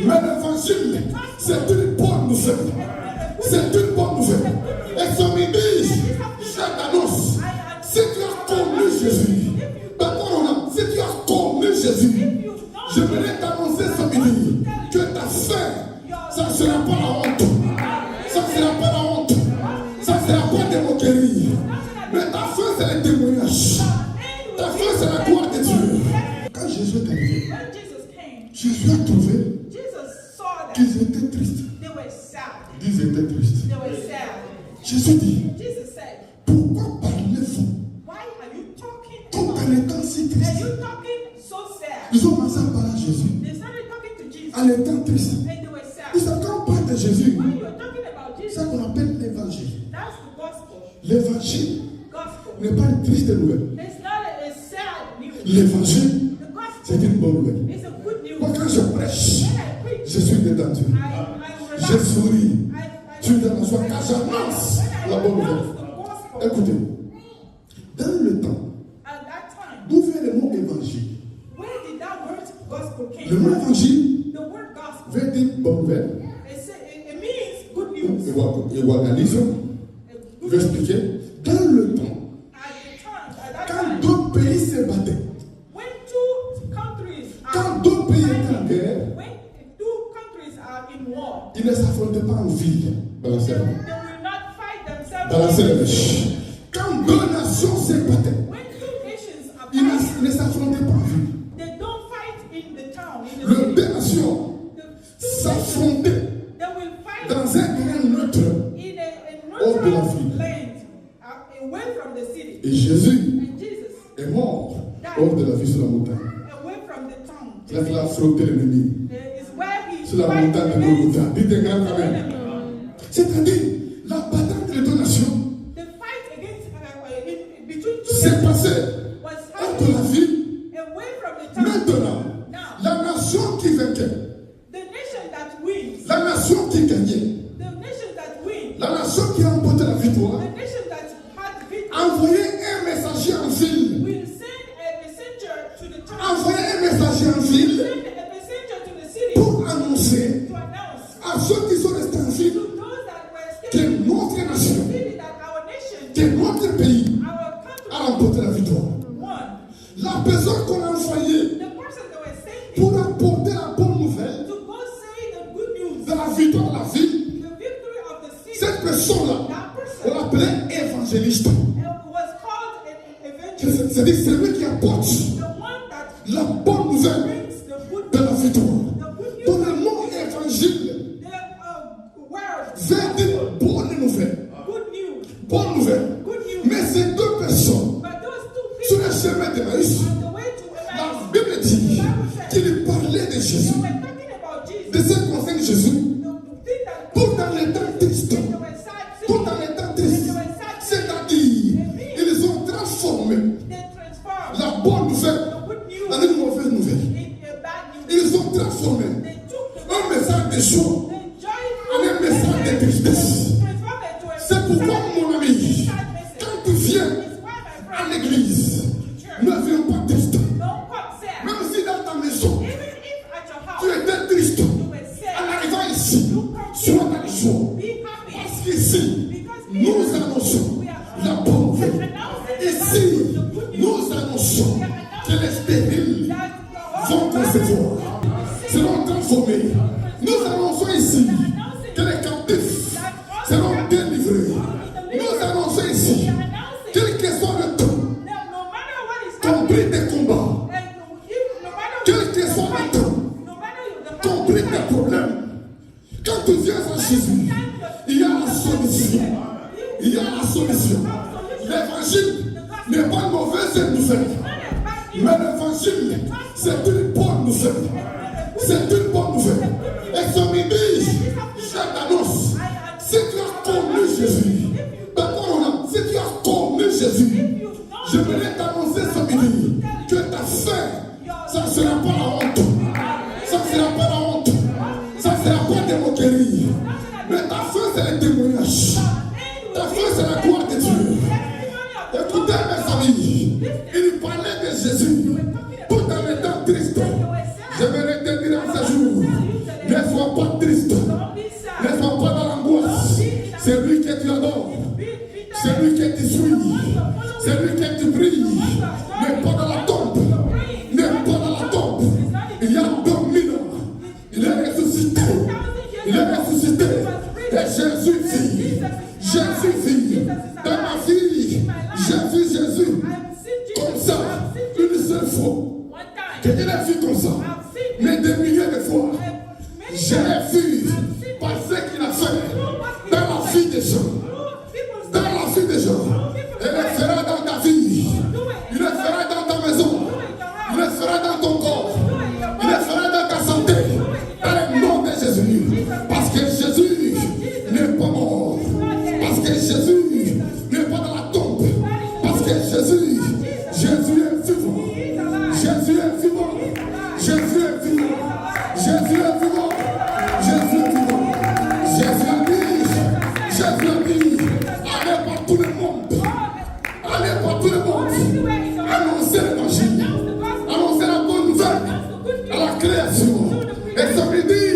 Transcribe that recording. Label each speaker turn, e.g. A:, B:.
A: Mais l'évangile, c'est une bonne nouvelle. C'est une bonne nouvelle. Et ce midi, je t'annonce, si tu as connu Jésus, si tu as connu Jésus, je voudrais t'annoncer ce midi que ta fin, ça ne sera pas la honte. Ça ne sera pas la honte. Ça ne sera pas des moqueries. Mais ta fin, c'est le témoignage. Ta fin, c'est la gloire de Dieu. Quand Jésus est arrivé, Jésus a trouvé qu'ils étaient tristes. Ils étaient tristes. Jésus dit, pourquoi parlez-vous tout en étant si triste? Ils ont commencé à parler à Jésus en étant tristes. Ils savent quand on parle de Jésus, c'est ça qu'on appelle l'évangile. L'évangile n'est pas une triste nouvelle. L'évangile, c'est une bonne nouvelle. Moi, quand je prêche, je suis détendu. Je souris. Je suis dans la joie car j'annonce la bonne nouvelle. Écoutez, dans le temps, d'où vient le mot évangile? Le mot évangile veut dire bonne nouvelle. Évangélisme. Je vais expliquer. Dans le temps, quand deux pays se battaient, quand deux pays étaient en guerre, ils ne s'affrontaient pas en ville. Balancez la mèche. Quand deux nations se battaient, ils ne s'affrontaient pas en ville. Les deux nations s'affrontaient dans un terrain neutre hors de la ville. Et Jésus est mort hors de la ville sur la montagne. Là, il a affronté l'ennemi. Sur la montagne de Golgotha. Dites un grand amen. C'est-à-dire, la bataille de deux nations s'est passée entre la ville. Maintenant, la nation qui vainquait, la nation qui gagnait, la nation qui a remporté la victoire, envoyait un messager en ville. Envoyait un messager en ville pour annoncer à ceux qui sont restés en ville que notre nation, que notre pays a remporté la victoire. La personne qu'on a envoyée pour apporter la bonne nouvelle de la victoire de la ville, cette personne-là, on l'appelait évangéliste. C'est-à-dire celui qui apporte la bonne nouvelle de la victoire. Dans le mot évangile, veut dire bonne nouvelle. Bonne nouvelle. Mais ces deux personnes, sur le chemin d'Emmaüs, la Bible dit qu'il parlait de Jésus, de ce qui concerne Jésus, tout dans les temps tristes. Tout dans les temps tristes. C'est-à-dire, ils ont transformé la bonne nouvelle en une mauvaise nouvelle. Ils ont transformé un message de joie en un message de tristesse. C'est pourquoi, mon ami, quand tu viens à l'église, ne viens pas triste. Même si dans ta maison, tu étais triste, en arrivant ici, sois dans la joie. Parce qu'ici, nous annonçons la bonne nouvelle. Ici, nous annonçons que les stériles vont concevoir, seront transformés. Nous annonçons ici que les captifs seront délivrés. Nous annonçons ici, quel que soit le temps, compris des combats, quel que soit le temps, compris des problèmes, quand tu viens à Jésus, il y a la solution. Il y a la solution. L'évangile n'est pas une mauvaise nouvelle. Mais l'évangile, c'est une bonne nouvelle. C'est une bonne nouvelle. Et ce midi, je t'annonce, si tu as connu Jésus, si tu as connu Jésus, je voudrais t'annoncer ce midi que ta fin, ça ne sera pas la honte. Ça ne sera pas la honte. Ça ne sera pas des moqueries. Mais ta fin, c'est le témoignage. Ta fin, c'est la gloire de Dieu. Écoutez, mes amis, il parlait de Jésus tout en étant triste. Je vais te dire en ce jour, ne Jésus vit. Jésus vit. Dans ma vie, j'ai vu Jésus comme ça, une seule fois. Que je l'ai vu comme ça. Mais des milliers de fois. Je l'ai vu par ce qu'il a fait dans la vie des gens. Dans la vie des gens. Il le fera dans ta vie. Il le fera dans ta maison. Il le fera dans ton corps. Il le fera dans ta santé. Dans le nom de Jésus. Parce que Jésus n'est pas mort. Parce que Jésus n'est pas dans la tombe. Parce que Jésus est vivant. Jésus est vivant. Jésus est vivant. Jésus est vivant. Jésus est vivant. Jésus a dit. Jésus a dit. Allez par tout le monde. Allez par tout le monde. Annoncez l'évangile. Annoncez la bonne nouvelle à la création. Et ça veut dire